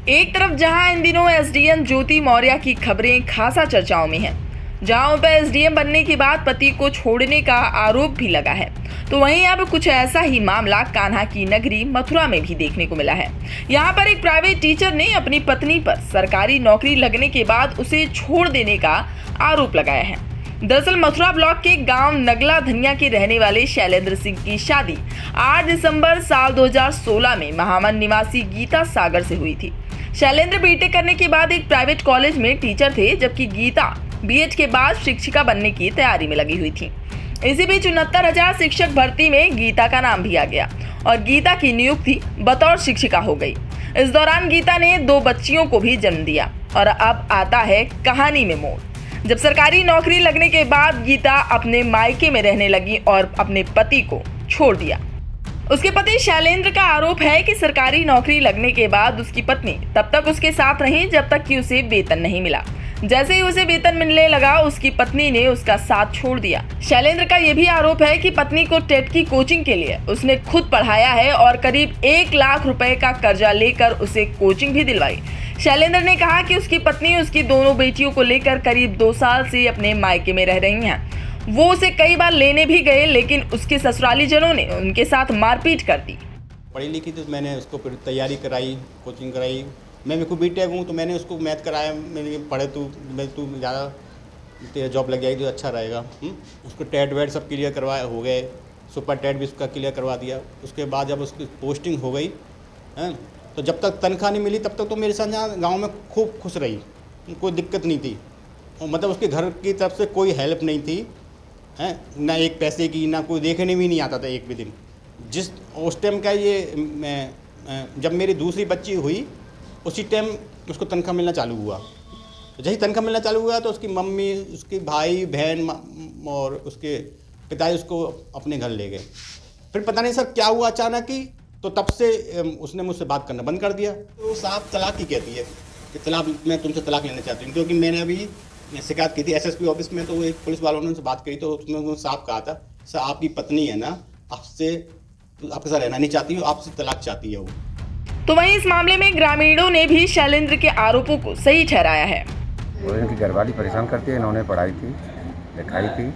एक तरफ जहां इन दिनों एसडीएम ज्योति मौर्य की खबरें खासा चर्चाओं में हैं, जहां उन पर एसडीएम बनने के बाद पति को छोड़ने का आरोप भी लगा है, तो वहीं अब कुछ ऐसा ही मामला कान्हा की नगरी मथुरा में भी देखने को मिला है। यहां पर एक प्राइवेट टीचर ने अपनी पत्नी पर सरकारी नौकरी लगने के बाद उसे छोड़ देने का आरोप लगाया है। दरअसल मथुरा ब्लॉक के गांव नगला धनिया के रहने वाले शैलेंद्र सिंह की शादी 8 दिसंबर साल 2016 में महामन निवासी गीता सागर से हुई थी। शैलेंद्र बीटेक करने के बाद एक प्राइवेट कॉलेज में टीचर थे, जबकि गीता बीएड के बाद शिक्षिका बनने की तैयारी में लगी हुई थी। इसी बीच 69,000 शिक्षक भर्ती में गीता का नाम भी आ गया और गीता की नियुक्ति बतौर शिक्षिका हो गई। इस दौरान गीता ने 2 बच्चियों को भी जन्म दिया और अब आता है कहानी में मोड़, जब सरकारी नौकरी लगने के बाद गीता अपने मायके में रहने लगी और अपने पति को छोड़ दिया। उसके पति शैलेंद्र का आरोप है कि सरकारी नौकरी लगने के बाद उसकी पत्नी तब तक उसके साथ रही जब तक कि उसे वेतन नहीं मिला। जैसे ही उसे वेतन मिलने लगा, उसकी पत्नी ने उसका साथ छोड़ दिया। शैलेंद्र का यह भी आरोप है कि पत्नी को टेट की कोचिंग के लिए उसने खुद पढ़ाया है और करीब 1 लाख रुपए का कर्जा लेकर उसे कोचिंग भी दिलवाई। शैलेंद्र ने कहा कि उसकी पत्नी उसकी दोनों बेटियों को लेकर करीब 2 साल से अपने मायके में रह रही हैं। वो उसे कई बार लेने भी गए, लेकिन उसके ससुराली जनों ने उनके साथ मारपीट कर दी। पढ़ी लिखी तो मैंने उसको फिर तैयारी कराई, कोचिंग कराई। मैं खुद बीटेक हूँ तो मैंने उसको मैथ कराया। मैंने पढ़े तू ज़्यादा तेरा जॉब लग जाएगी तो अच्छा रहेगा। उसको टेट वेट सब क्लियर करवाए हो गए, सुपर टेट भी उसका क्लियर करवा दिया। उसके बाद जब उसकी पोस्टिंग हो गई तो जब तक तनख्वाह नहीं मिली तब तक तो मेरे साथ यहाँ गाँव में खूब खुश रही, कोई दिक्कत नहीं थी। और मतलब उसके घर की तरफ से कोई हेल्प नहीं थी, ना एक पैसे की, ना कोई देखने भी नहीं आता था एक भी दिन। जिस उस टाइम का ये जब मेरी दूसरी बच्ची हुई उसी टाइम उसको तनख्वाह मिलना चालू हुआ। जैसे तनख्वाह मिलना चालू हुआ तो उसकी मम्मी, उसके भाई बहन और उसके पिताजी उसको अपने घर ले गए। फिर पता नहीं सर क्या हुआ अचानक ही, तो तब से उसने मुझसे बात करना बंद कर दिया। तो साहब तलाक ही कहती है कि तलाक, मैं तुमसे तलाक लेना चाहती हूँ। क्योंकि मैंने अभी शिकायत की थी एसएसपी ऑफिस में, तो एक पुलिस वालों ने उनसे बात करी तो उसमें उन्होंने साफ कहा था, सर आपकी पत्नी है ना, आपके साथ रहना नहीं चाहती, आपसे तलाक चाहती है वो। तो वहीं इस मामले में ग्रामीणों ने भी शैलेंद्र के आरोपों को सही ठहराया है। वो इनकी घरवाली परेशान करती है। इन्होंने पढ़ाई थी, लिखाई थी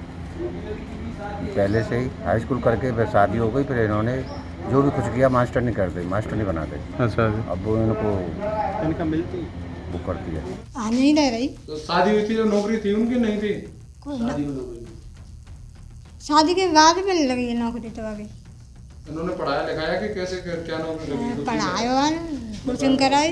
पहले से ही, हाई स्कूल करके फिर शादी हो गई। फिर इन्होंने जो भी कुछ किया मास्टर नहीं कर दे, मास्टर नहीं बना दे। अच्छा, अब वो इनको तनख्वाह मिलती वो करती है। नहीं रह रही। तो शादी हुई थी, जो नौकरी थी उनकी नहीं थी? शादी के बाद मिलने लगी है नौकरी। तो अभी उन्होंने पढ़ाया लिखाया कि कैसे क्या नौकरी लगी? पढ़ाया, कोचिंग कराई,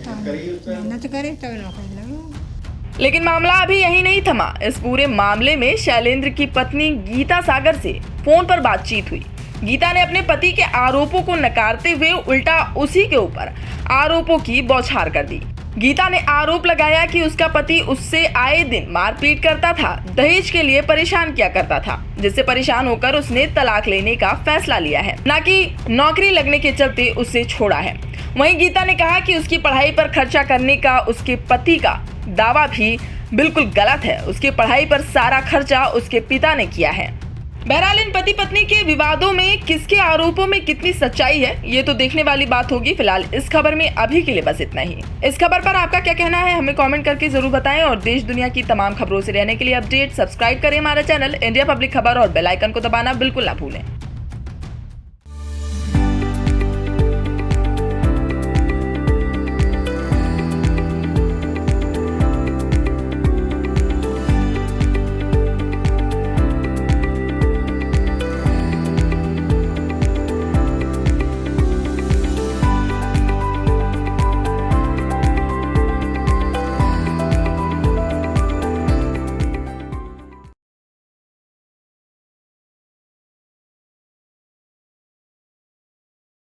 मेहनत करे तब नौकरी लगी। लेकिन मामला अभी यही नहीं थमा। इस पूरे मामले में शैलेंद्र की पत्नी गीता सागर से फोन पर बातचीत हुई। गीता ने अपने पति के आरोपों को नकारते हुए उल्टा उसी के ऊपर आरोपों की बौछार कर दी। गीता ने आरोप लगाया कि उसका पति उससे आए दिन मारपीट करता था, दहेज के लिए परेशान किया करता था, जिससे परेशान होकर उसने तलाक लेने का फैसला लिया है, न कि नौकरी लगने के चलते उसे छोड़ा है। वहीं गीता ने कहा कि उसकी पढ़ाई पर खर्चा करने का उसके पति का दावा भी बिल्कुल गलत है। उसकी पढ़ाई पर सारा खर्चा उसके पिता ने किया है। बहरहाल इन पति पत्नी के विवादों में किसके आरोपों में कितनी सच्चाई है, ये तो देखने वाली बात होगी। फिलहाल इस खबर में अभी के लिए बस इतना ही। इस खबर पर आपका क्या कहना है हमें कमेंट करके जरूर बताएं और देश दुनिया की तमाम खबरों से रहने के लिए अपडेट सब्सक्राइब करें हमारा चैनल इंडिया पब्लिक खबर और बेल आइकन को दबाना बिल्कुल ना भूलें।